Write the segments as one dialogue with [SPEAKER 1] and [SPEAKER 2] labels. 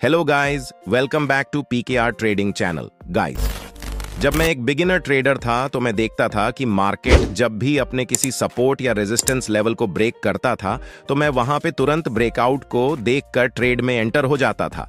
[SPEAKER 1] Hello guys, welcome back to PKR trading channel. Guys, जब मैं एक बिगिनर ट्रेडर था तो मैं देखता था कि मार्केट जब भी अपने किसी सपोर्ट या रेजिस्टेंस लेवल को ब्रेक करता था तो मैं वहां पे तुरंत ब्रेकआउट को देखकर ट्रेड में एंटर हो जाता था।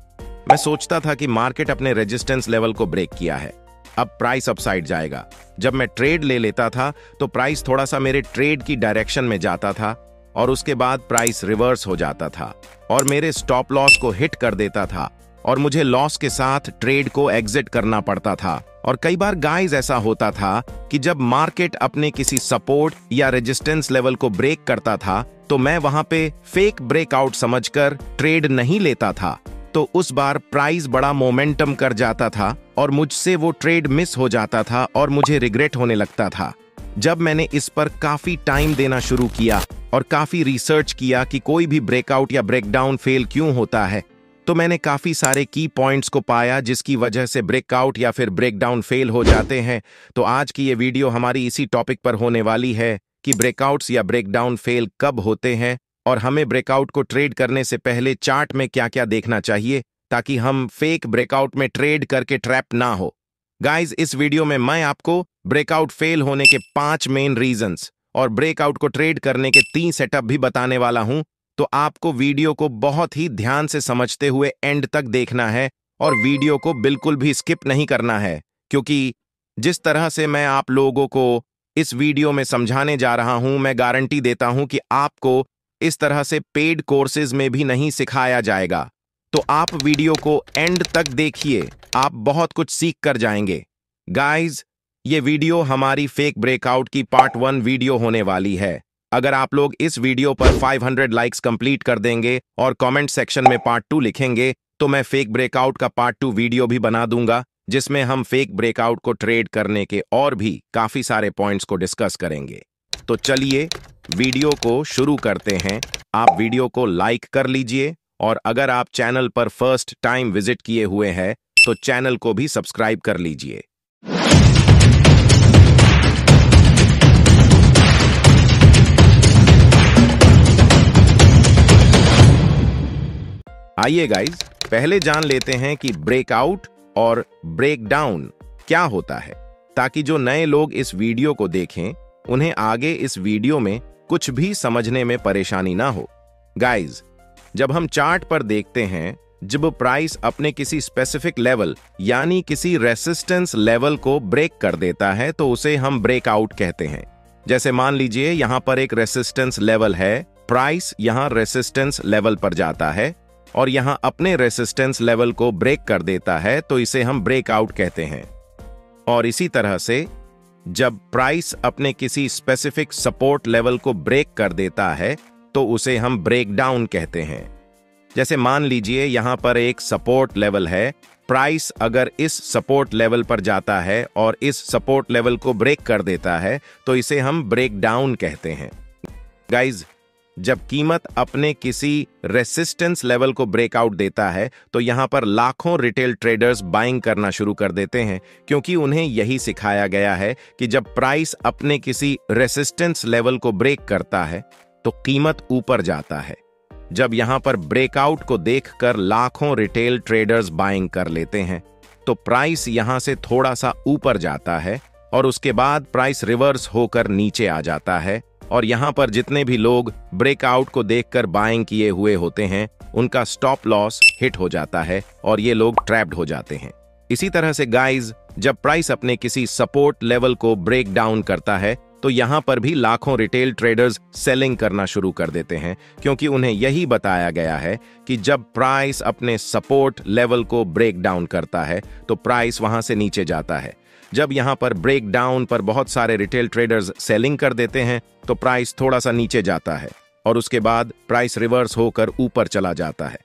[SPEAKER 1] मैं सोचता था कि मार्केट अपने रेजिस्टेंस लेवल को ब्रेक किया है, अब प्राइस अपसाइड जाएगा। जब मैं ट्रेड ले लेता था तो प्राइस थोड़ा सा मेरे ट्रेड की डायरेक्शन में जाता था और उसके बाद प्राइस रिवर्स हो जाता था और मेरे स्टॉप लॉस को हिट कर देता था और मुझे लॉस के साथ ट्रेड को एग्जिट करना पड़ता था। और कई बार गाइस ऐसा होता था कि जब मार्केट अपने किसी सपोर्ट या रेजिस्टेंस लेवल को ब्रेक करता था तो मैं वहां पे फेक ब्रेकआउट समझकर ट्रेड नहीं लेता था, तो उस बार प्राइस बड़ा मोमेंटम कर जाता था और मुझसे वो ट्रेड मिस हो जाता था और मुझे रिग्रेट होने लगता था। जब मैंने इस पर काफी टाइम देना शुरू किया और काफी रिसर्च किया कि कोई भी ब्रेकआउट या ब्रेकडाउन फेल क्यों होता है, तो मैंने काफी सारे की पॉइंट्स को पाया जिसकी वजह से ब्रेकआउट या फिर ब्रेकडाउन फेल हो जाते हैं। तो आज की ये वीडियो हमारी इसी टॉपिक पर होने वाली है कि ब्रेकआउट्स या ब्रेकडाउन फेल कब होते हैं और हमें ब्रेकआउट को ट्रेड करने से पहले चार्ट में क्या क्या देखना चाहिए ताकि हम फेक ब्रेकआउट में ट्रेड करके ट्रैप ना हो। गाइस, इस वीडियो में मैं आपको ब्रेकआउट फेल होने के 5 मेन रीजंस और ब्रेकआउट को ट्रेड करने के 3 सेटअप भी बताने वाला हूं, तो आपको वीडियो को बहुत ही ध्यान से समझते हुए एंड तक देखना है और वीडियो को बिल्कुल भी स्किप नहीं करना है, क्योंकि जिस तरह से मैं आप लोगों को इस वीडियो में समझाने जा रहा हूं, मैं गारंटी देता हूं कि आपको इस तरह से पेड कोर्सेज में भी नहीं सिखाया जाएगा। तो आप वीडियो को एंड तक देखिए, आप बहुत कुछ सीख कर जाएंगे। गाइज, ये वीडियो हमारी फेक ब्रेकआउट की पार्ट 1 वीडियो होने वाली है। अगर आप लोग इस वीडियो पर 500 लाइक्स कंप्लीट कर देंगे और कमेंट सेक्शन में पार्ट 2 लिखेंगे तो मैं फेक ब्रेकआउट का पार्ट 2 वीडियो भी बना दूंगा, जिसमें हम फेक ब्रेकआउट को ट्रेड करने के और भी काफी सारे पॉइंट्स को डिस्कस करेंगे। तो चलिए वीडियो को शुरू करते हैं। आप वीडियो को लाइक कर लीजिए और अगर आप चैनल पर फर्स्ट टाइम विजिट किए हुए हैं तो चैनल को भी सब्सक्राइब कर लीजिए। आइए गाइज, पहले जान लेते हैं कि ब्रेकआउट और ब्रेकडाउन क्या होता है, ताकि जो नए लोग इस वीडियो को देखें उन्हें आगे इस वीडियो में कुछ भी समझने में परेशानी ना हो। गाइज, जब हम चार्ट पर देखते हैं, जब प्राइस अपने किसी स्पेसिफिक लेवल यानी किसी रेसिस्टेंस लेवल को ब्रेक कर देता है तो उसे हम ब्रेकआउट कहते हैं। जैसे मान लीजिए यहां पर एक रेसिस्टेंस लेवल है, प्राइस यहां रेसिस्टेंस लेवल पर जाता है और यहां अपने रेसिस्टेंस लेवल को ब्रेक कर देता है तो इसे हम ब्रेकआउट कहते हैं। और इसी तरह से जब प्राइस अपने किसी स्पेसिफिक सपोर्ट लेवल को ब्रेक कर देता है तो उसे हम ब्रेकडाउन कहते हैं। जैसे मान लीजिए यहां पर एक सपोर्ट लेवल है, प्राइस अगर इस सपोर्ट लेवल पर जाता है और इस सपोर्ट लेवल को ब्रेक कर देता है तो इसे हम ब्रेकडाउन कहते हैं। गाइज, जब कीमत अपने किसी रेसिस्टेंस लेवल को ब्रेकआउट देता है तो यहां पर लाखों रिटेल ट्रेडर्स बाइंग करना शुरू कर देते हैं, क्योंकि उन्हें यही सिखाया गया है कि जब प्राइस अपने किसी रेसिस्टेंस लेवल को ब्रेक करता है तो कीमत ऊपर जाता है। जब यहां पर ब्रेकआउट को देखकर लाखों रिटेल ट्रेडर्स बाइंग कर लेते हैं तो प्राइस यहां से थोड़ा सा ऊपर जाता है और उसके बाद प्राइस रिवर्स होकर नीचे आ जाता है और यहां पर जितने भी लोग ब्रेकआउट को देखकर बाइंग किए हुए होते हैं उनका स्टॉप लॉस हिट हो जाता है और ये लोग ट्रैप्ड हो जाते हैं। इसी तरह से गाइज, जब प्राइस अपने किसी सपोर्ट लेवल को ब्रेक डाउन करता है तो यहां पर भी लाखों रिटेल ट्रेडर्स सेलिंग करना शुरू कर देते हैं, क्योंकि उन्हें यही बताया गया है कि जब प्राइस अपने सपोर्ट लेवल को ब्रेक डाउन करता है तो प्राइस वहां से नीचे जाता है। जब यहां पर ब्रेक डाउन पर बहुत सारे रिटेल ट्रेडर्स सेलिंग कर देते हैं तो प्राइस थोड़ा सा नीचे जाता है और उसके बाद प्राइस रिवर्स होकर ऊपर चला जाता है।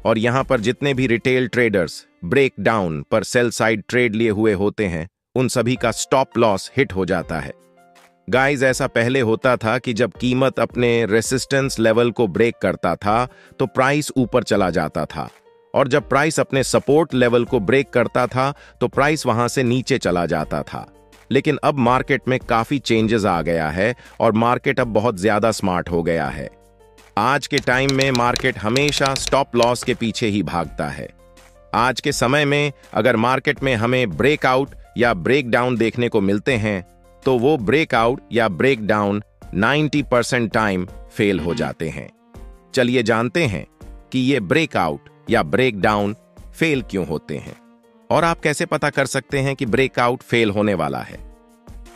[SPEAKER 1] और यहां पर जितने भी रिटेल ट्रेडर्स ब्रेक डाउन पर सेल साइड ट्रेड लिए हुए होते हैं उन सभी का स्टॉप लॉस हिट हो जाता है। गाइज, ऐसा पहले होता था कि जब कीमत अपने रेसिस्टेंस लेवल को ब्रेक करता था तो प्राइस ऊपर चला जाता था और जब प्राइस अपने सपोर्ट लेवल को ब्रेक करता था तो प्राइस वहां से नीचे चला जाता था। लेकिन अब मार्केट में काफी चेंजेस आ गया है और मार्केट अब बहुत ज्यादा स्मार्ट हो गया है। आज के टाइम में मार्केट हमेशा स्टॉप लॉस के पीछे ही भागता है। आज के समय में अगर मार्केट में हमें ब्रेकआउट या ब्रेक डाउन देखने को मिलते हैं तो वो ब्रेकआउट या ब्रेक डाउन 90% टाइम फेल हो जाते हैं। चलिए जानते हैं कि ये ब्रेकआउट या ब्रेक डाउन फेल क्यों होते हैं और आप कैसे पता कर सकते हैं कि ब्रेकआउट फेल होने वाला है।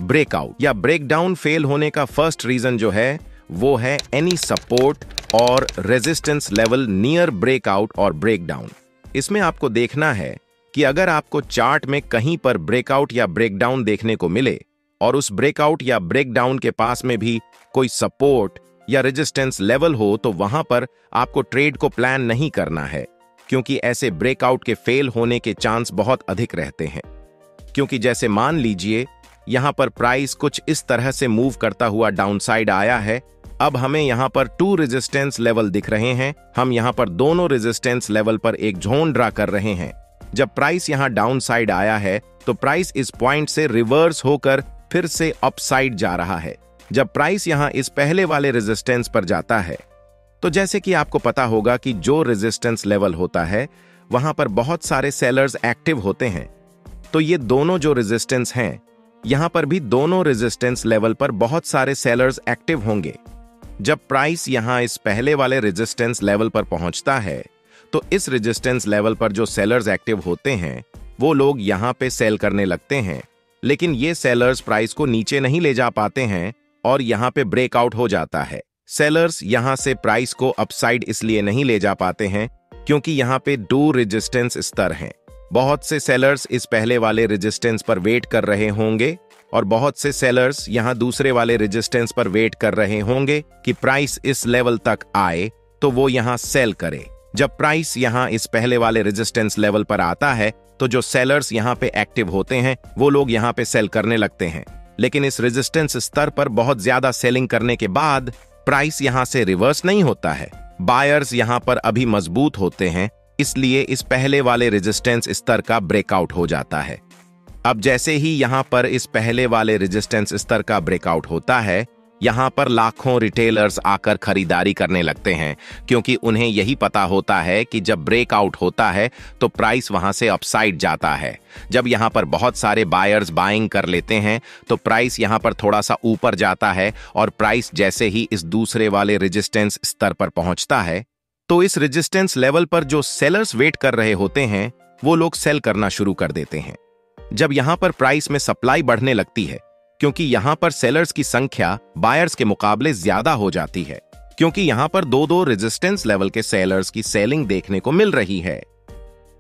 [SPEAKER 1] ब्रेकआउट या ब्रेक डाउन फेल होने का फर्स्ट रीजन जो है वो है एनी सपोर्ट और रेजिस्टेंस लेवल नियर ब्रेकआउट और ब्रेक डाउन। इसमें आपको देखना है कि अगर आपको चार्ट में कहीं पर ब्रेकआउट या ब्रेक डाउन देखने को मिले और उस ब्रेकआउट या ब्रेक डाउन के पास में भी कोई सपोर्ट या रेजिस्टेंस लेवल हो तो वहां पर आपको ट्रेड को प्लान नहीं करना है, क्योंकि ऐसे ब्रेकआउट के फेल होने के चांस बहुत अधिक रहते हैं। क्योंकि जैसे मान लीजिए यहां पर प्राइस कुछ इस तरह से मूव करता हुआ डाउनसाइड आया है। अब हमें यहां पर 2 रेजिस्टेंस लेवल दिख रहे हैं। हम यहां पर दोनों रेजिस्टेंस लेवल पर एक जोन ड्रा कर रहे हैं। जब प्राइस यहां डाउनसाइड आया है तो प्राइस इस पॉइंट से रिवर्स होकर फिर से अपसाइड जा रहा है। जब प्राइस यहां इस पहले वाले रेजिस्टेंस पर जाता है तो जैसे कि आपको पता होगा कि जो रेजिस्टेंस लेवल होता है वहां पर बहुत सारे सेलर्स एक्टिव होते हैं। तो ये दोनों जो रेजिस्टेंस हैं यहां पर भी दोनों रेजिस्टेंस लेवल पर बहुत सारे सेलर्स एक्टिव होंगे। जब प्राइस यहां इस पहले वाले रेजिस्टेंस लेवल पर पहुंचता है तो इस रेजिस्टेंस लेवल पर जो सेलर्स एक्टिव होते हैं वो लोग यहां पे सेल करने लगते हैं, लेकिन ये सेलर्स प्राइस को नीचे नहीं ले जा पाते हैं और यहां पे ब्रेकआउट हो जाता है। सेलर्स यहां से प्राइस को अपसाइड इसलिए नहीं ले जा पाते हैं क्योंकि यहां पे 2 रेजिस्टेंस स्तर हैं। बहुत से सेलर्स इस पहले वाले रेजिस्टेंस पर वेट कर रहे होंगे और बहुत से सेलर्स यहां दूसरे वाले रेजिस्टेंस पर वेट कर रहे होंगे कि प्राइस इस लेवल तक आए तो वो यहां सेल करे। जब प्राइस यहां इस पहले वाले रेजिस्टेंस लेवल पर आता है तो जो सेलर्स यहां पे एक्टिव होते हैं वो लोग यहां पे सेल करने लगते हैं, लेकिन इस रेजिस्टेंस स्तर पर बहुत ज्यादा सेलिंग करने के बाद प्राइस यहां से रिवर्स नहीं होता है। बायर्स यहां पर अभी मजबूत होते हैं, इसलिए इस पहले वाले रेजिस्टेंस स्तर का ब्रेकआउट हो जाता है। अब जैसे ही यहां पर इस पहले वाले रेजिस्टेंस स्तर का ब्रेकआउट होता है यहां पर लाखों रिटेलर्स आकर खरीदारी करने लगते हैं, क्योंकि उन्हें यही पता होता है कि जब ब्रेकआउट होता है तो प्राइस वहां से अपसाइड जाता है। जब यहां पर बहुत सारे बायर्स बाइंग कर लेते हैं तो प्राइस यहां पर थोड़ा सा ऊपर जाता है और प्राइस जैसे ही इस दूसरे वाले रेजिस्टेंस स्तर पर पहुंचता है तो इस रेजिस्टेंस लेवल पर जो सेलर्स वेट कर रहे होते हैं वो लोग सेल करना शुरू कर देते हैं। जब यहां पर प्राइस में सप्लाई बढ़ने लगती है, क्योंकि यहां पर सेलर्स की संख्या बायर्स के मुकाबले ज्यादा हो जाती है, क्योंकि यहां पर 2-2 रेजिस्टेंस लेवल के सेलर्स की सेलिंग देखने को मिल रही है।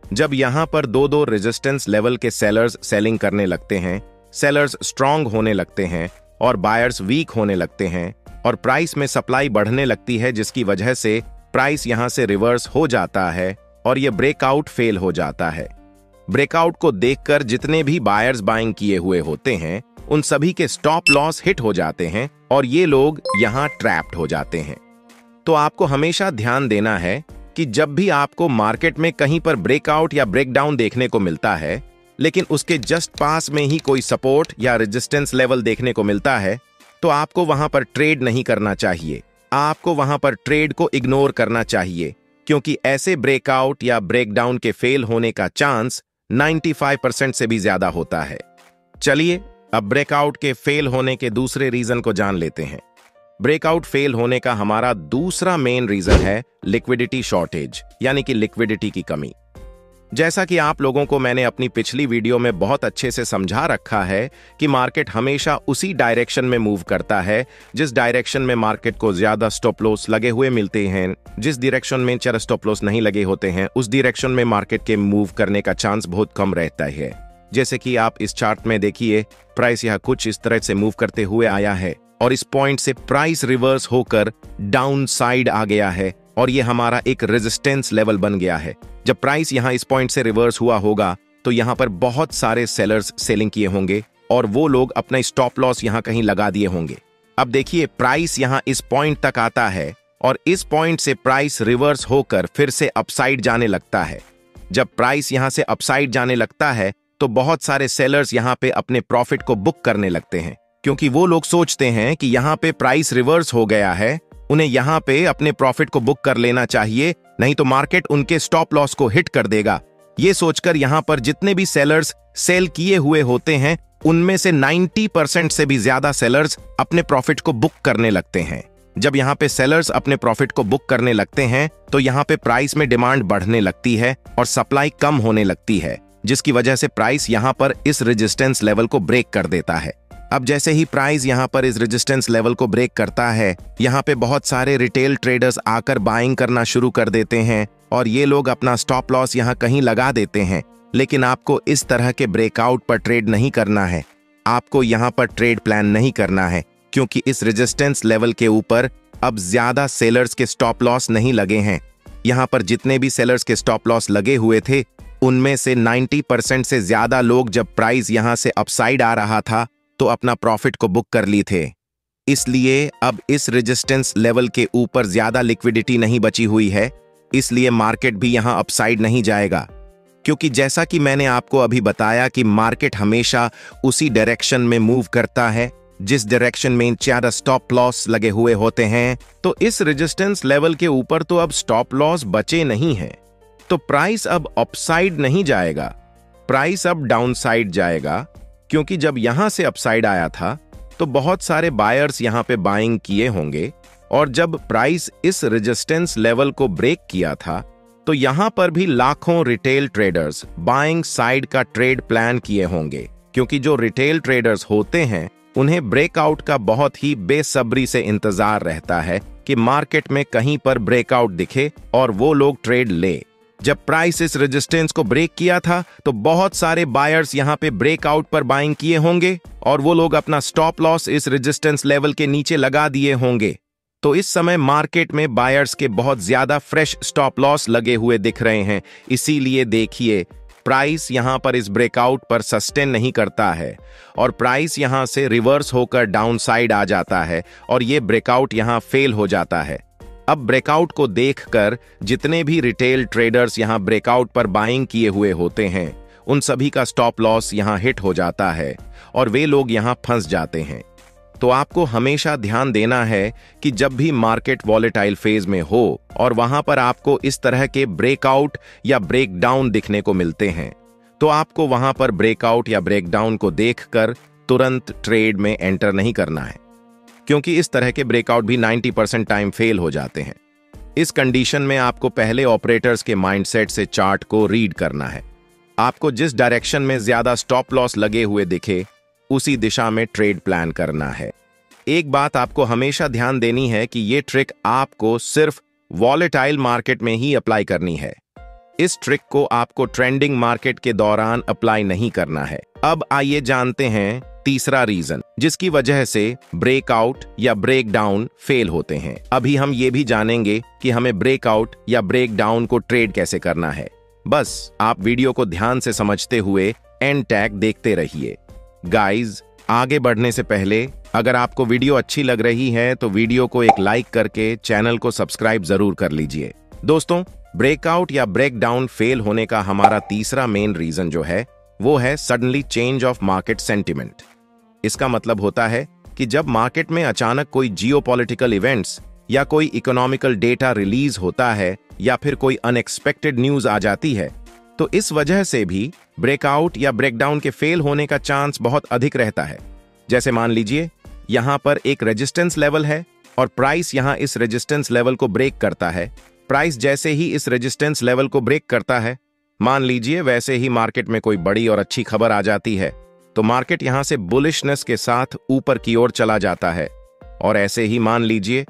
[SPEAKER 1] जब यहां पर 2-2 रेजिस्टेंस लेवल के सेलर्स सेलिंग करने लगते हैं, सेलर्स स्ट्रांग होने लगते हैं और बायर्स वीक होने लगते हैं और प्राइस में सप्लाई बढ़ने लगती है, जिसकी वजह से प्राइस यहां से रिवर्स हो जाता है और यह ब्रेकआउट फेल हो जाता है। ब्रेकआउट को देखकर जितने भी बायर्स बाइंग किए हुए होते हैं उन सभी के स्टॉप लॉस हिट हो जाते हैं और ये लोग यहां ट्रैप्ड हो जाते हैं। तो आपको हमेशा ध्यान देना है कि जब भी आपको मार्केट में कहीं पर ब्रेकआउट या ब्रेकडाउन देखने को मिलता है, लेकिन उसके जस्ट पास में ही कोई सपोर्ट या रेजिस्टेंस लेवल देखने को मिलता है, तो आपको वहां पर ट्रेड नहीं करना चाहिए। आपको वहां पर ट्रेड को इग्नोर करना चाहिए, क्योंकि ऐसे ब्रेकआउट या ब्रेकडाउन के फेल होने का चांस 95% से भी ज्यादा होता है। चलिए अब ब्रेकआउट के फेल होने के दूसरे रीजन को जान लेते हैं। ब्रेकआउट फेल होने का हमारा दूसरा मेन रीजन है लिक्विडिटी शॉर्टेज, यानी कि लिक्विडिटी की कमी। जैसा कि आप लोगों को मैंने अपनी पिछली वीडियो में बहुत अच्छे से समझा रखा है कि मार्केट हमेशा उसी डायरेक्शन में मूव करता है जिस डायरेक्शन में मार्केट को ज्यादा स्टॉप लॉस लगे हुए मिलते हैं। जिस डायरेक्शन में चर स्टॉप लॉस नहीं लगे होते हैं उस डायरेक्शन में मार्केट के मूव करने का चांस बहुत कम रहता है। जैसे कि आप इस चार्ट में देखिए, प्राइस यह कुछ इस तरह से मूव करते हुए आया है और इस पॉइंट से प्राइस रिवर्स होकर डाउन साइड आ गया है और ये हमारा एक रेजिस्टेंस लेवल बन गया है। जब प्राइस यहां इस पॉइंट से रिवर्स हुआ होगा तो यहां पर बहुत सारे सेलर्स सेलिंग किए होंगे और वो लोग अपना स्टॉप लॉस यहां कहीं लगा दिए होंगे। अब देखिए, प्राइस यहां इस पॉइंट तक आता है और इस पॉइंट से प्राइस रिवर्स होकर फिर से अपसाइड जाने लगता है। जब प्राइस यहां से अपसाइड जाने लगता है तो बहुत सारे सेलर्स यहां पे अपने प्रॉफिट को बुक करने लगते हैं, क्योंकि वो लोग सोचते हैं कि यहां पे प्राइस रिवर्स हो गया है, उन्हें यहां पे अपने प्रॉफिट को बुक कर लेना चाहिए, नहीं तो मार्केट उनके स्टॉप लॉस को हिट कर देगा। ये सोचकर यहाँ पर जितने भी सेलर्स सेल किए हुए होते हैं उनमें से 90% से भी ज्यादा सेलर्स अपने प्रॉफिट को बुक करने लगते हैं। जब यहाँ पे सेलर्स अपने प्रॉफिट को बुक करने लगते हैं तो यहाँ पे प्राइस में डिमांड बढ़ने लगती है और सप्लाई कम होने लगती है, जिसकी वजह से प्राइस यहाँ पर इस रेजिस्टेंस लेवल को ब्रेक कर देता है। अब जैसे ही प्राइस यहाँ पर इस रेजिस्टेंस लेवल को ब्रेक करता है, यहाँ पे बहुत सारे रिटेल ट्रेडर्स आकर बाइंग करना शुरू कर देते हैं और ये लोग अपना स्टॉप लॉस यहाँ कहीं लगा देते हैं। लेकिन आपको इस तरह के ब्रेकआउट पर ट्रेड नहीं करना है, आपको यहाँ पर ट्रेड प्लान नहीं करना है, क्योंकि इस रेजिस्टेंस लेवल के ऊपर अब ज्यादा सेलर्स के स्टॉप लॉस नहीं लगे हैं। यहाँ पर जितने भी सेलर्स के स्टॉप लॉस लगे हुए थे उनमें से 90% से ज्यादा लोग जब प्राइस यहाँ से अपसाइड आ रहा था तो अपना प्रॉफिट को बुक कर ली थे। इसलिए अब इस रेजिस्टेंस लेवल के ऊपर ज्यादा लिक्विडिटी नहीं बची हुई है, इसलिए मार्केट भी यहाँ अपसाइड नहीं जाएगा। क्योंकि जैसा कि मैंने आपको अभी बताया कि मार्केट हमेशा उसी डायरेक्शन में मूव करता है जिस डायरेक्शन में ज्यादा स्टॉप लॉस लगे हुए होते हैं। तो इस रेजिस्टेंस लेवल के ऊपर तो अब स्टॉप लॉस बचे नहीं हैं, तो प्राइस अब अपसाइड नहीं जाएगा, प्राइस अब डाउनसाइड जाएगा। क्योंकि जब यहां से अपसाइड आया था तो बहुत सारे बायर्स यहां पे बाइंग किए होंगे और जब प्राइस इस रेजिस्टेंस लेवल को ब्रेक किया था तो यहां पर भी लाखों रिटेल ट्रेडर्स बाइंग साइड का ट्रेड प्लान किए होंगे। क्योंकि जो रिटेल ट्रेडर्स होते हैं उन्हें ब्रेकआउट का बहुत ही बेसब्री से इंतजार रहता है कि मार्केट में कहीं पर ब्रेकआउट दिखे और वो लोग ट्रेड ले। जब प्राइस इस रेजिस्टेंस को ब्रेक किया था तो बहुत सारे बायर्स यहां पे ब्रेकआउट पर बाइंग किए होंगे और वो लोग अपना स्टॉप लॉस इस रेजिस्टेंस लेवल के नीचे लगा दिए होंगे। तो इस समय मार्केट में बायर्स के बहुत ज्यादा फ्रेश स्टॉप लॉस लगे हुए दिख रहे हैं। इसीलिए देखिए प्राइस यहां पर इस ब्रेकआउट पर सस्टेन नहीं करता है और प्राइस यहां से रिवर्स होकर डाउन साइड आ जाता है और ये ब्रेकआउट यहां फेल हो जाता है। अब ब्रेकआउट को देखकर जितने भी रिटेल ट्रेडर्स यहां ब्रेकआउट पर बाइंग किए हुए होते हैं उन सभी का स्टॉप लॉस यहां हिट हो जाता है और वे लोग यहां फंस जाते हैं। तो आपको हमेशा ध्यान देना है कि जब भी मार्केट वॉलेटाइल फेज में हो और वहां पर आपको इस तरह के ब्रेकआउट या ब्रेकडाउन दिखने को मिलते हैं तो आपको वहां पर ब्रेकआउट या ब्रेकडाउन को देखकर तुरंत ट्रेड में एंटर नहीं करना है, क्योंकि इस तरह के ब्रेकआउट भी 90% टाइम फेल हो जाते हैं। इस कंडीशन में आपको पहले ऑपरेटर्स के माइंडसेट से चार्ट को रीड करना है। आपको जिस डायरेक्शन में ज्यादा स्टॉप लॉस लगे हुए दिखे उसी दिशा में ट्रेड प्लान करना है। एक बात आपको हमेशा ध्यान देनी है कि ये ट्रिक आपको सिर्फ वॉलेटाइल मार्केट में ही अप्लाई करनी है। इस ट्रिक को आपको ट्रेंडिंग मार्केट के दौरान अप्लाई नहीं करना है। अब आइए जानते हैं तीसरा रीजन जिसकी वजह से ब्रेकआउट या ब्रेकडाउन फेल होते हैं। अभी हम ये भी जानेंगे कि हमें ब्रेकआउट या ब्रेकडाउन को ट्रेड कैसे करना है। बस आप वीडियो को ध्यान से समझते हुए एंड टैग देखते रहिए। गाइज, आगे बढ़ने से पहले अगर आपको वीडियो अच्छी लग रही है तो वीडियो को एक लाइक करके चैनल को सब्सक्राइब जरूर कर लीजिए। दोस्तों, ब्रेकआउट या ब्रेकडाउन फेल होने का हमारा तीसरा मेन रीजन जो है वो है suddenly change of market sentiment. इसका मतलब होता है कि जब मार्केट में अचानक कोई जियोपॉलिटिकल इवेंट्स या कोई इकोनॉमिकल डेटा रिलीज होता है या फिर कोई अनएक्सपेक्टेड न्यूज आ जाती है तो इस वजह से भी ब्रेकआउट या ब्रेकडाउन के फेल होने का चांस बहुत अधिक रहता है। जैसे मान लीजिए यहां पर एक रेजिस्टेंस लेवल है और प्राइस यहां इस रेजिस्टेंस लेवल को ब्रेक करता है। प्राइस जैसे ही इस रेजिस्टेंस लेवल को ब्रेक करता है, मान लीजिए वैसे ही मार्केट में कोई बड़ी और अच्छी खबर आ जाती है तो मार्केट यहां से बुलिशनेस के साथ ऊपर की ओर चला जाता है। और ऐसे ही मान लीजिए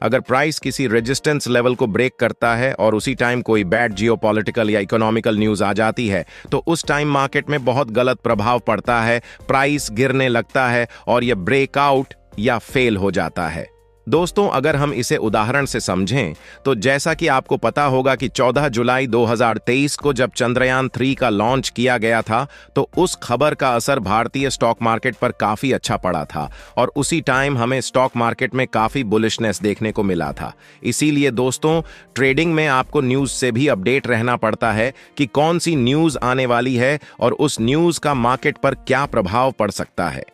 [SPEAKER 1] अगर प्राइस किसी रेजिस्टेंस लेवल को ब्रेक करता है और उसी टाइम कोई बैड जियोपॉलिटिकल या इकोनॉमिकल न्यूज आ जाती है तो उस टाइम मार्केट में बहुत गलत प्रभाव पड़ता है, प्राइस गिरने लगता है और यह ब्रेकआउट या फेल हो जाता है। दोस्तों, अगर हम इसे उदाहरण से समझें तो जैसा कि आपको पता होगा कि 14 जुलाई 2023 को जब चंद्रयान 3 का लॉन्च किया गया था तो उस खबर का असर भारतीय स्टॉक मार्केट पर काफी अच्छा पड़ा था और उसी टाइम हमें स्टॉक मार्केट में काफी बुलिशनेस देखने को मिला था। इसीलिए दोस्तों, ट्रेडिंग में आपको न्यूज से भी अपडेट रहना पड़ता है कि कौन सी न्यूज आने वाली है और उस न्यूज का मार्केट पर क्या प्रभाव पड़ सकता है।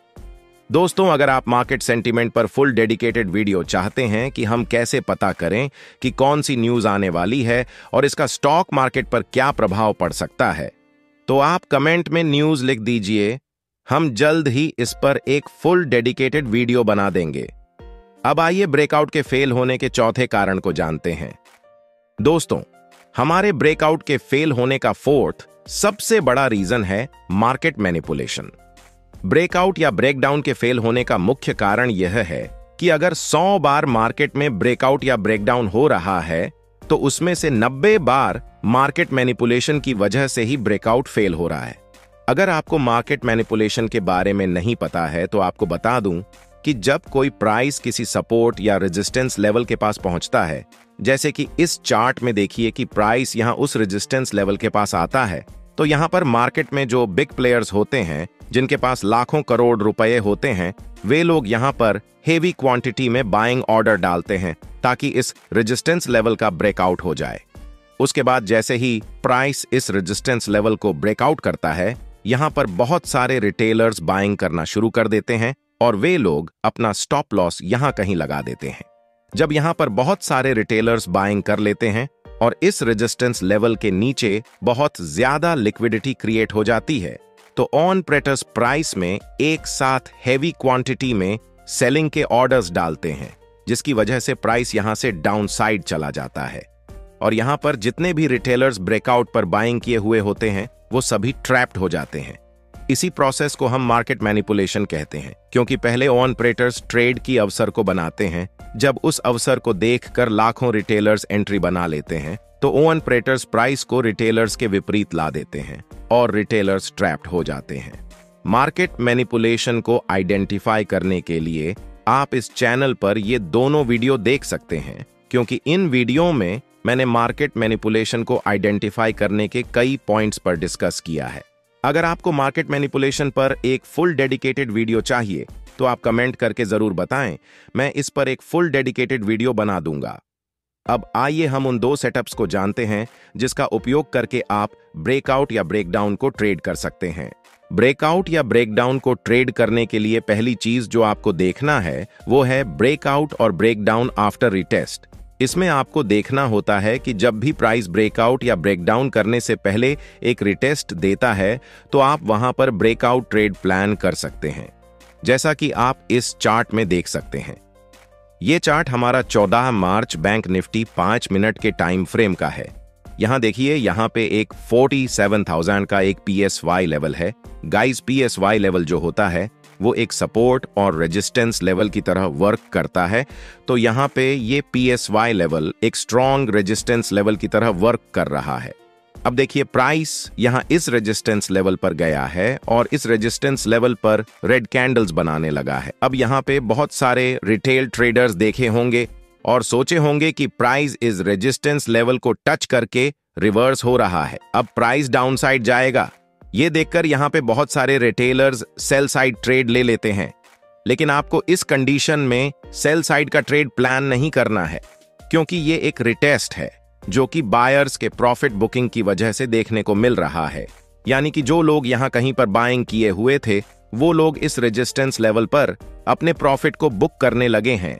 [SPEAKER 1] दोस्तों, अगर आप मार्केट सेंटीमेंट पर फुल डेडिकेटेड वीडियो चाहते हैं कि हम कैसे पता करें कि कौन सी न्यूज आने वाली है और इसका स्टॉक मार्केट पर क्या प्रभाव पड़ सकता है, तो आप कमेंट में न्यूज लिख दीजिए। हम जल्द ही इस पर एक फुल डेडिकेटेड वीडियो बना देंगे। अब आइए ब्रेकआउट के फेल होने के चौथे कारण को जानते हैं। दोस्तों, हमारे ब्रेकआउट के फेल होने का फोर्थ सबसे बड़ा रीजन है मार्केट मैनिपुलेशन। ब्रेकआउट या ब्रेकडाउन के फेल होने का मुख्य कारण यह है कि अगर 100 बार मार्केट में ब्रेकआउट या ब्रेकडाउन हो रहा है तो उसमें से 90 बार मार्केट मैनिपुलेशन की वजह से ही ब्रेकआउट फेल हो रहा है। अगर आपको मार्केट मैनिपुलेशन के बारे में नहीं पता है तो आपको बता दूं कि जब कोई प्राइस किसी सपोर्ट या रेजिस्टेंस लेवल के पास पहुंचता है, जैसे कि इस चार्ट में देखिए कि प्राइस यहां उस रेजिस्टेंस लेवल के पास आता है, तो यहां पर मार्केट में जो बिग प्लेयर्स होते हैं, जिनके पास लाखों करोड़ रुपए होते हैं, वे लोग यहां पर हेवी क्वांटिटी में बाइंग ऑर्डर डालते हैं ताकि इस रेजिस्टेंस लेवल का ब्रेकआउट हो जाए। उसके बाद जैसे ही प्राइस इस रेजिस्टेंस लेवल को ब्रेकआउट करता है, यहां पर बहुत सारे रिटेलर्स बाइंग करना शुरू कर देते हैं और वे लोग अपना स्टॉप लॉस यहां कहीं लगा देते हैं। जब यहां पर बहुत सारे रिटेलर्स बाइंग कर लेते हैं और इस रेजिस्टेंस लेवल के नीचे बहुत ज्यादा लिक्विडिटी क्रिएट हो जाती है, तो ऑन प्रेटर्स प्राइस में एक साथ हेवी क्वांटिटी में सेलिंग के ऑर्डर्स डालते हैं, जिसकी वजह से प्राइस यहां से डाउन साइड चला जाता है और यहां पर जितने भी रिटेलर्स ब्रेकआउट पर बाइंग किए हुए होते हैं वो सभी ट्रैप्ड हो जाते हैं। इसी प्रोसेस को हम मार्केट मैनिपुलेशन कहते हैं, क्योंकि पहले ऑन प्रेटर्स ट्रेड की अवसर को बनाते हैं। जब उस अवसर को देखकर लाखों रिटेलर्स एंट्री बना लेते हैं तो ऑन प्रेटर्स प्राइस को रिटेलर्स के विपरीत ला देते हैं और रिटेलर्स ट्रैप्ड हो जाते हैं। मार्केट मैनिपुलेशन को आइडेंटिफाई करने के लिए आप इस चैनल पर ये दोनों वीडियो देख सकते हैं, क्योंकि इन वीडियो में मैंने मार्केट मैनिपुलेशन को आइडेंटिफाई करने के कई पॉइंट्स पर डिस्कस किया है। अगर आपको मार्केट मैनिपुलेशन पर एक फुल डेडिकेटेड वीडियो चाहिए तो आप कमेंट करके जरूर बताएं, मैं इस पर एक फुल डेडिकेटेड वीडियो बना दूंगा। अब आइए हम उन दो सेटअप्स को जानते हैं जिसका उपयोग करके आप ब्रेकआउट या ब्रेकडाउन को ट्रेड कर सकते हैं। ब्रेकआउट या ब्रेकडाउन को ट्रेड करने के लिए पहली चीज जो आपको देखना है वो है ब्रेकआउट और ब्रेकडाउन आफ्टर रिटेस्ट। इसमें आपको देखना होता है कि जब भी प्राइस ब्रेकआउट या ब्रेकडाउन करने से पहले एक रिटेस्ट देता है तो आप वहां पर ब्रेकआउट ट्रेड प्लान कर सकते हैं, जैसा कि आप इस चार्ट में देख सकते हैं। यह चार्ट हमारा 14 मार्च बैंक निफ्टी 5 मिनट के टाइम फ्रेम का है। यहां देखिए, यहां पे एक 47,000 का एक PSY लेवल है। गाइस, PSY लेवल जो होता है वो एक सपोर्ट और रेजिस्टेंस लेवल की तरह वर्क करता है, तो यहाँ पे ये PSY लेवल एक स्ट्रॉन्ग रेजिस्टेंस लेवल की तरह वर्क कर रहा है। अब देखिए, प्राइस यहाँ इस रेजिस्टेंस लेवल पर गया है और इस रेजिस्टेंस लेवल पर रेड कैंडल्स बनाने लगा है। अब यहाँ पे बहुत सारे रिटेल ट्रेडर्स देखे होंगे और सोचे होंगे कि प्राइस इस रेजिस्टेंस लेवल को टच करके रिवर्स हो रहा है, अब प्राइस डाउन साइड जाएगा। ये देखकर यहां पे बहुत सारे रिटेलर्स सेल साइड ट्रेड ले लेते हैं, लेकिन आपको इस कंडीशन में सेल साइड का ट्रेड प्लान नहीं करना है, क्योंकि ये एक रिटेस्ट है जो कि बायर्स के प्रॉफिट बुकिंग की वजह से देखने को मिल रहा है। यानी कि जो लोग यहां कहीं पर बाइंग किए हुए थे वो लोग इस रेजिस्टेंस लेवल पर अपने प्रॉफिट को बुक करने लगे हैं,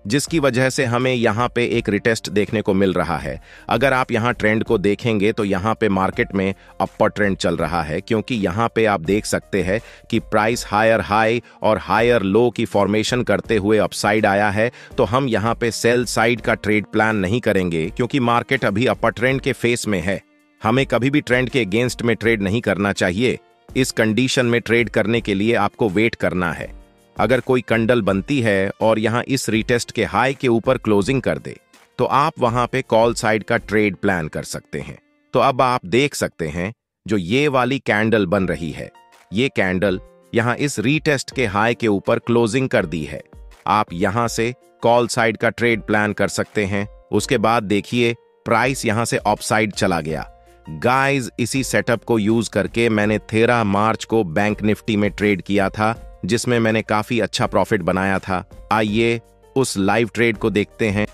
[SPEAKER 1] जिसकी वजह से हमें यहाँ पे एक रिटेस्ट देखने को मिल रहा है। अगर आप यहाँ ट्रेंड को देखेंगे तो यहाँ पे मार्केट में अपर ट्रेंड चल रहा है, क्योंकि यहाँ पे आप देख सकते हैं कि प्राइस हायर हाई और हायर लो की फॉर्मेशन करते हुए अपसाइड आया है। तो हम यहाँ पे सेल साइड का ट्रेड प्लान नहीं करेंगे, क्योंकि मार्केट अभी अपर ट्रेंड के फेस में है। हमें कभी भी ट्रेंड के अगेंस्ट में ट्रेड नहीं करना चाहिए। इस कंडीशन में ट्रेड करने के लिए आपको वेट करना है। अगर कोई कैंडल बनती है और यहां इस रीटेस्ट के हाई के ऊपर क्लोजिंग कर दे तो आप वहां पे कॉल साइड का ट्रेड प्लान कर सकते हैं। तो अब आप देख सकते हैं जो ये वाली कैंडल बन रही है, ये कैंडल यहां इस रीटेस्ट के हाई के ऊपर क्लोजिंग कर दी है। आप यहां से कॉल साइड का ट्रेड प्लान कर सकते हैं। उसके बाद देखिए प्राइस यहां से अपसाइड चला गया। गाइस, इसी सेटअप को यूज करके मैंने 13 मार्च को बैंक निफ्टी में ट्रेड किया था, जिसमें मैंने काफी अच्छा प्रॉफिट बनाया था। आइए उस लाइव ट्रेड को देखते हैं।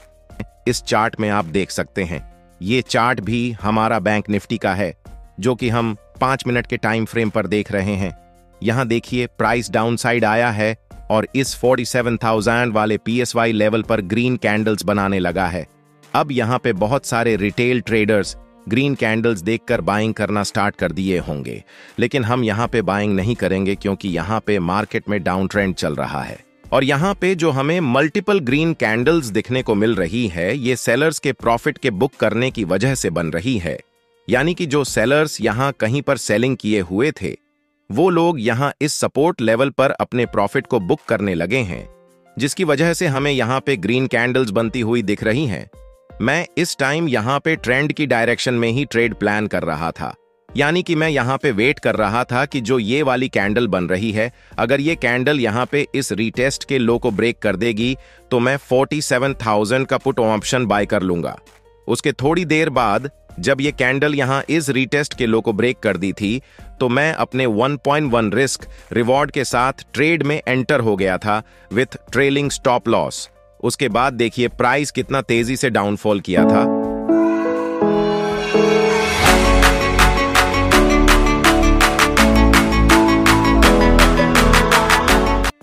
[SPEAKER 1] इस चार्ट में आप देख सकते हैं, ये चार्ट भी हमारा बैंक निफ्टी का है, जो कि हम 5 मिनट के टाइम फ्रेम पर देख रहे हैं। यहां देखिए प्राइस डाउन साइड आया है और इस 47,000 वाले PSY लेवल पर ग्रीन कैंडल्स बनाने लगा है। अब यहाँ पे बहुत सारे रिटेल ट्रेडर्स ग्रीन कैंडल्स देखकर बाइंग करना स्टार्ट कर दिए होंगे, लेकिन हम यहाँ पे बाइंग नहीं करेंगे क्योंकि यहाँ पे मार्केट में डाउन ट्रेंड चल रहा है। और यहाँ पे जो हमें मल्टीपल ग्रीन कैंडल्स दिखने को मिल रही है, ये सेलर्स के प्रॉफिट के बुक करने की वजह से बन रही है। यानी कि जो सेलर्स यहाँ कहीं पर सेलिंग किए हुए थे, वो लोग यहाँ इस सपोर्ट लेवल पर अपने प्रॉफिट को बुक करने लगे हैं, जिसकी वजह से हमें यहाँ पे ग्रीन कैंडल्स बनती हुई दिख रही हैं। मैं इस टाइम यहाँ पे ट्रेंड की डायरेक्शन में ही ट्रेड प्लान कर रहा था, यानी कि मैं यहाँ पे वेट कर रहा था कि जो ये वाली कैंडल बन रही है, अगर ये कैंडल यहाँ पे इस रीटेस्ट के लो को ब्रेक कर देगी तो मैं 47,000 का पुट ऑप्शन बाय कर लूंगा। उसके थोड़ी देर बाद जब ये कैंडल यहाँ इस रीटेस्ट के लो को ब्रेक कर दी थी, तो मैं अपने 1.1 रिस्क रिवॉर्ड के साथ ट्रेड में एंटर हो गया था विथ ट्रेलिंग स्टॉप लॉस। उसके बाद देखिए प्राइस कितना तेजी से डाउनफॉल किया था।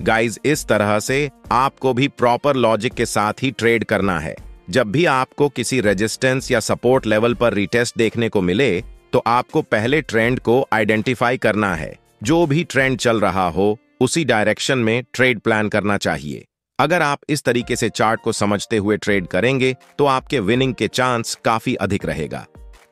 [SPEAKER 1] गाइज, इस तरह से आपको भी प्रॉपर लॉजिक के साथ ही ट्रेड करना है। जब भी आपको किसी रेजिस्टेंस या सपोर्ट लेवल पर रिटेस्ट देखने को मिले, तो आपको पहले ट्रेंड को आइडेंटिफाई करना है। जो भी ट्रेंड चल रहा हो, उसी डायरेक्शन में ट्रेड प्लान करना चाहिए। अगर आप इस तरीके से चार्ट को समझते हुए ट्रेड करेंगे, तो आपके विनिंग के चांस काफी अधिक रहेगा।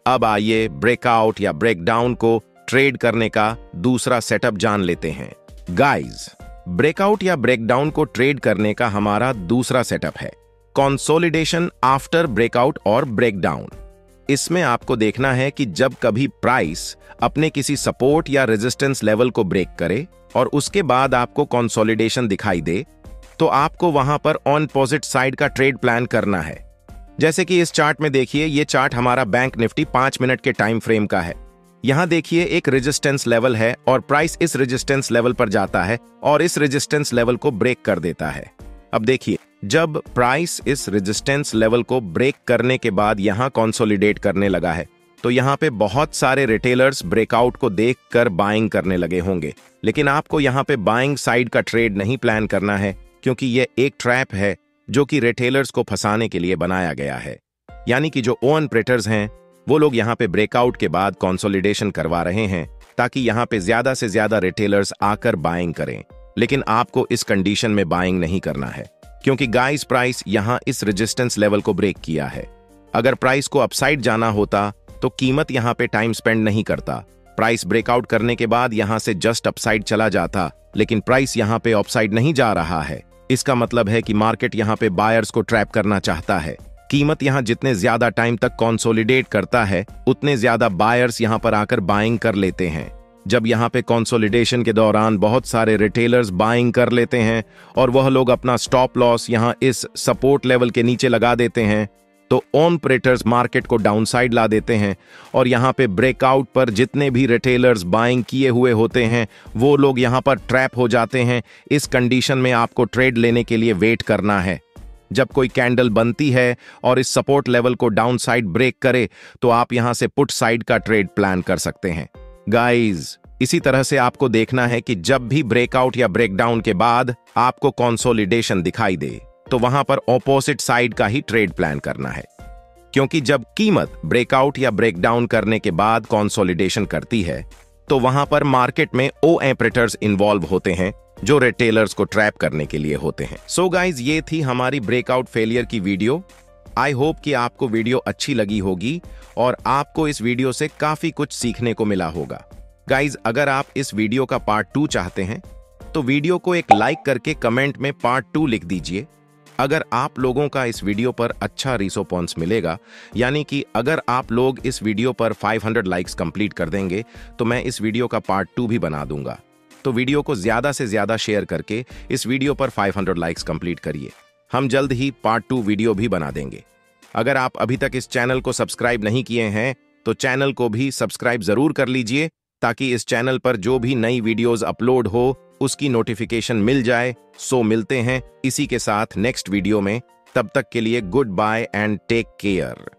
[SPEAKER 1] अब आइए ब्रेकआउट या ब्रेकडाउन को ट्रेड करने का दूसरा सेटअप जान लेते हैं। गाइज, ब्रेकआउट या ब्रेकडाउन को ट्रेड करने का हमारा दूसरा सेटअप है कंसोलिडेशन आफ्टर ब्रेकआउट और ब्रेकडाउन। इसमें आपको देखना है कि जब कभी प्राइस अपने किसी सपोर्ट या रेजिस्टेंस लेवल को ब्रेक करे और उसके बाद आपको कंसोलिडेशन दिखाई दे, तो आपको वहां पर ऑन पोजिट साइड का ट्रेड प्लान करना है। जैसे कि इस चार्ट में देखिए, ये चार्ट हमारा बैंक निफ्टी 5 मिनट के टाइम फ्रेम का है। यहां देखिए एक रेजिस्टेंस लेवल है और प्राइस इस रेजिस्टेंस लेवल पर जाता है और इस रेजिस्टेंस लेवल को ब्रेक कर देता है। अब देखिए, जब प्राइस इस रेजिस्टेंस लेवल को ब्रेक करने के बाद यहां कंसोलिडेट करने लगा है, तो यहां पे बहुत सारे रिटेलर्स ब्रेकआउट को देखकर बाइंग करने लगे होंगे। लेकिन आपको यहां पे बाइंग साइड का ट्रेड नहीं प्लान करना है, क्योंकि यह एक ट्रैप है जो कि रिटेलर्स को फंसाने के लिए बनाया गया है। यानी कि जो ओन ऑपरेटर्स हैं, वो लोग यहाँ पे ब्रेकआउट के बाद कंसोलिडेशन करवा रहे हैं ताकि यहाँ पे ज्यादा से ज्यादा रिटेलर्स आकर बाइंग करें। लेकिन आपको इस कंडीशन में बाइंग नहीं करना है, क्योंकि गाइस प्राइस यहाँ इस रेजिस्टेंस लेवल को ब्रेक किया है। अगर प्राइस को अपसाइड जाना होता तो कीमत यहाँ पे टाइम स्पेंड नहीं करता। प्राइस ब्रेकआउट करने के बाद यहाँ से जस्ट अपसाइड चला जाता, लेकिन प्राइस यहाँ पे अपसाइड नहीं जा रहा है। इसका मतलब है कि मार्केट यहाँ पे बायर्स को ट्रैप करना चाहता है। कीमत यहाँ जितने ज्यादा टाइम तक कंसोलिडेट करता है, उतने ज्यादा बायर्स यहाँ पर आकर बाइंग कर लेते हैं। जब यहाँ पे कंसोलिडेशन के दौरान बहुत सारे रिटेलर्स बाइंग कर लेते हैं और वह लोग अपना स्टॉप लॉस यहाँ इस सपोर्ट लेवल के नीचे लगा देते हैं, तो ऑन ऑपरेटर्स मार्केट को डाउनसाइड ला देते हैं और यहाँ पे ब्रेकआउट पर जितने भी रिटेलर्स बाइंग किए हुए होते हैं, वो लोग यहाँ पर ट्रैप हो जाते हैं। इस कंडीशन में आपको ट्रेड लेने के लिए वेट करना है। जब कोई कैंडल बनती है और इस सपोर्ट लेवल को डाउन साइड ब्रेक करे, तो आप यहां से पुट साइड का ट्रेड प्लान कर सकते हैं। गाइज, इसी तरह से आपको देखना है कि जब भी ब्रेकआउट या ब्रेकडाउन के बाद आपको कंसोलिडेशन दिखाई दे, तो वहां पर ऑपोजिट साइड का ही ट्रेड प्लान करना है। क्योंकि जब कीमत ब्रेकआउट या ब्रेकडाउन करने के बाद कंसोलिडेशन करती है, तो वहां पर मार्केट में ऑपरेटर्स इन्वॉल्व होते हैं जो रिटेलर्स को ट्रैप करने के लिए होते हैं। सो गाइज, ये थी हमारी ब्रेकआउट फेलियर की वीडियो। आई होप कि आपको वीडियो अच्छी लगी होगी और आपको इस वीडियो से काफी कुछ सीखने को मिला होगा। गाइज, अगर आप इस वीडियो का पार्ट 2 चाहते हैं, तो वीडियो को एक लाइक करके कमेंट में पार्ट 2 लिख दीजिए। अगर आप लोगों का इस वीडियो पर अच्छा रिस्पॉन्स मिलेगा, यानी कि अगर आप लोग इस वीडियो पर 500 लाइक्स कंप्लीट कर देंगे, तो मैं इस वीडियो का पार्ट 2 भी बना दूंगा। तो वीडियो को ज्यादा से ज्यादा शेयर करके इस वीडियो पर 500 लाइक्स कंप्लीट करिए। हम जल्द ही पार्ट 2 वीडियो भी बना देंगे। अगर आप अभी तक इस चैनल को सब्सक्राइब नहीं किए हैं, तो चैनल को भी सब्सक्राइब जरूर कर लीजिए, ताकि इस चैनल पर जो भी नई वीडियोस अपलोड हो उसकी नोटिफिकेशन मिल जाए। सो मिलते हैं इसी के साथ नेक्स्ट वीडियो में। तब तक के लिए goodbye and take care.